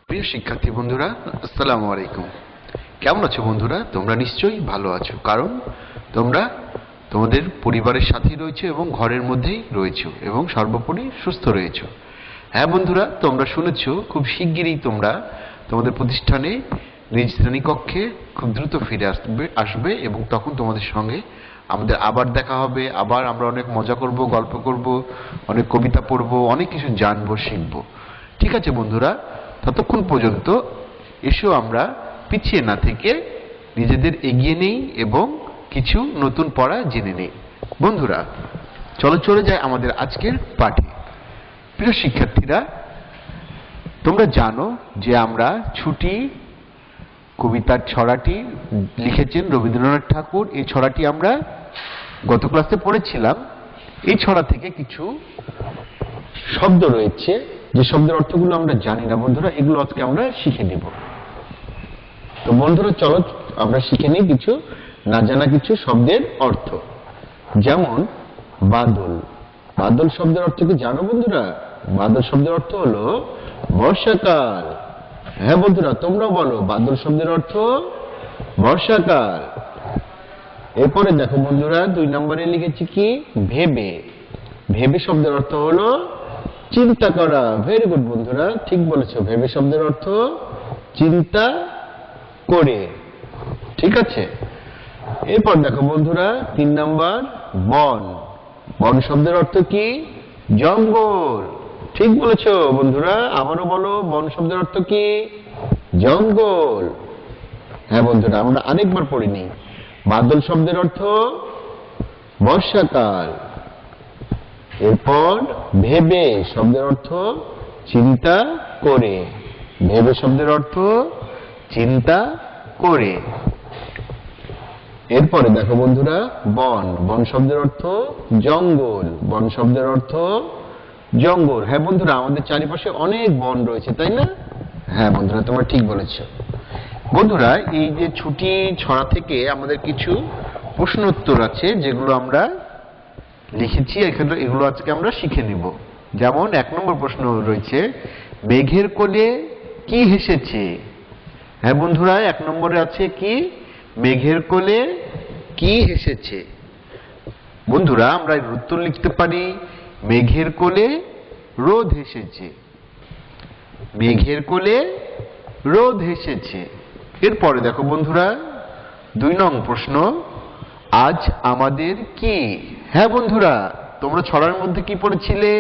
প্রিয় শিক্ষার্থী বন্ধুরা, আসসালামু আলাইকুম। কেমন আছো বন্ধুরা? তোমরা নিশ্চয়ই ভালো আছো, কারণ তোমরা তোমাদের পরিবারের সাথেই রয়েছো এবং ঘরের মধ্যেই রয়েছো এবং সর্বোপরি সুস্থ রয়েছো। হ্যাঁ বন্ধুরা, তোমরা শুনেছো খুব শিগগিরই তোমরা তোমাদের প্রতিষ্ঠানে নিজ শ্রেণীকক্ষে খুব দ্রুত ফিরে আসবে এবং তখন তোমাদের সঙ্গে আমাদের আবার দেখা হবে। আবার আমরা অনেক মজা করব, গল্প করব, অনেক কবিতা পড়ব, অনেক কিছু জানবো, শিখবো। ঠিক আছে বন্ধুরা, ততক্ষণ পর্যন্ত এসো আমরা পিছিয়ে না থেকে নিজেদের এগিয়ে নেই এবং কিছু নতুন পড়া জেনে নেই। বন্ধুরা, চলে যায় আমাদের আজকের পাঠে। প্রিয় শিক্ষার্থীরা, তোমরা জানো যে আমরা ছুটি কবিতার ছড়াটি লিখেছেন রবীন্দ্রনাথ ঠাকুর। এই ছড়াটি আমরা গত ক্লাসে পড়েছিলাম। এই ছড়া থেকে কিছু শব্দ রয়েছে, যে শব্দের অর্থগুলো আমরা জানি না বন্ধুরা, এগুলো আজকে আমরা শিখে নেব। তো বন্ধুরা, চলো আমরা শিখে নিই কিছু না জানা কিছু শব্দের অর্থ। যেমন বাদল। বাদল শব্দের অর্থ কি জানো বন্ধুরা? বাদল শব্দের অর্থ হলো বর্ষাকাল। হ্যাঁ বন্ধুরা, তোমরা বলো, বাদল শব্দের অর্থ বর্ষাকাল। এরপরে দেখো বন্ধুরা, 2 নম্বরে লিখেছি কি ভেবে। ভেবে শব্দের অর্থ হলো চিন্তা করা। ভেরি গুড বন্ধুরা, ঠিক বলেছো। ভেবে শব্দের অর্থ চিন্তা করে। ঠিক আছে। এরপর দেখো বন্ধুরা, 3 নম্বর বন। বন শব্দের অর্থ কি জঙ্গল। ঠিক বলেছো বন্ধুরা, আবারও বলো, বন শব্দের অর্থ কি জঙ্গল। হ্যাঁ বন্ধুরা, আমরা আরেকবার পড়ে নিই। বাদল শব্দের অর্থ বর্ষাকাল। এরপর ভেবে শব্দের অর্থ চিন্তা করে। ভেবে শব্দের অর্থ চিন্তা করে। এরপরে দেখো বন্ধুরা, বন। বন শব্দের অর্থ জঙ্গল। বন শব্দের অর্থ জঙ্গল। হ্যাঁ বন্ধুরা, আমাদের চারিপাশে অনেক বন রয়েছে, তাই না? হ্যাঁ বন্ধুরা, তোমরা ঠিক বলেছো। বন্ধুরা, এই যে ছুটি ছড়া থেকে আমাদের কিছু প্রশ্ন উত্তর আছে, যেগুলো আমরা লিখেছি এখানে, এগুলো আজকে আমরা শিখে নিব। যেমন 1 নম্বর প্রশ্ন রয়েছে, মেঘের কোলে কি হেসেছে? হ্যাঁ বন্ধুরা, 1 নম্বরে আছে কি মেঘের কোলে কি হেসেছে। বন্ধুরা, আমরা এর উত্তর লিখতে পারি মেঘের কোলে রোদ হেসেছে। মেঘের কোলে রোদ হেসেছে। এরপরে দেখো বন্ধুরা, 2 নং প্রশ্ন, আজ আমাদের কি? হ্যাঁ বন্ধুরা, তোমরা ছড়ার মধ্যে কি পড়েছিলে?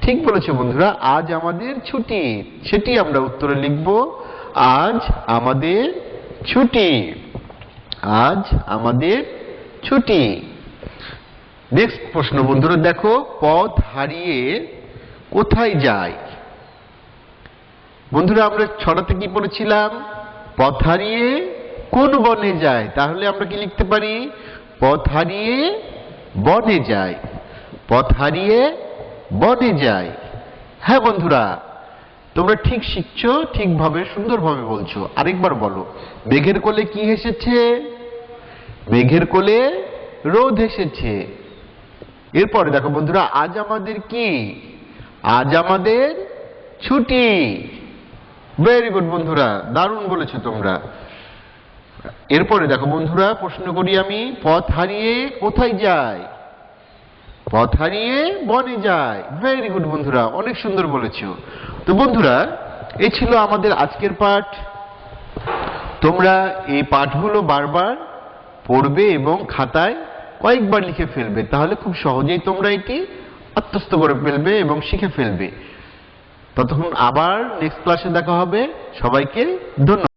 ঠিক বলেছো বন্ধুরা, আজ আমাদের ছুটি। সেটি আমরা উত্তরে লিখব, আজ আমাদের ছুটি। আজ আমাদের ছুটি। নেক্সট প্রশ্ন বন্ধুরা, দেখো পথ হারিয়ে কোথায় যায়? বন্ধুরা, আমরা ছড়াতে কি পড়েছিলাম? পথ হারিয়ে কোন বনে যায়? তাহলে আমরা কি লিখতে পারি? পথ হারিয়ে বনে যায়। পথ হারিয়ে বনে যায়। হ্যাঁ বন্ধুরা, তোমরা ঠিক শিখছো, ঠিকভাবে সুন্দরভাবে বলছো। আরেকবার বলো, মেঘের কোলে কি হেসেছে? মেঘের কোলে রোদ হেসেছে। এরপরে দেখো বন্ধুরা, আজ আমাদের কি? আজ আমাদের ছুটি। ভেরি গুড বন্ধুরা, দারুণ বলেছো তোমরা। এরপরে দেখো বন্ধুরা, প্রশ্ন করি আমি, পথ হারিয়ে কোথায় যায়? পথ হারিয়ে বনে যায়। ভেরি গুড বন্ধুরা, অনেক সুন্দর বলেছো। তো বন্ধুরা, এই ছিল আমাদের আজকের পাঠ। তোমরা এই পাঠগুলো বারবার পড়বে এবং খাতায় কয়েকবার লিখে ফেলবে, তাহলে খুব সহজেই তোমরা এটি আত্মস্থ করে ফেলবে এবং শিখে ফেলবে। ততক্ষণ আবার নেক্সট ক্লাসে দেখা হবে। সবাইকে ধন্যবাদ।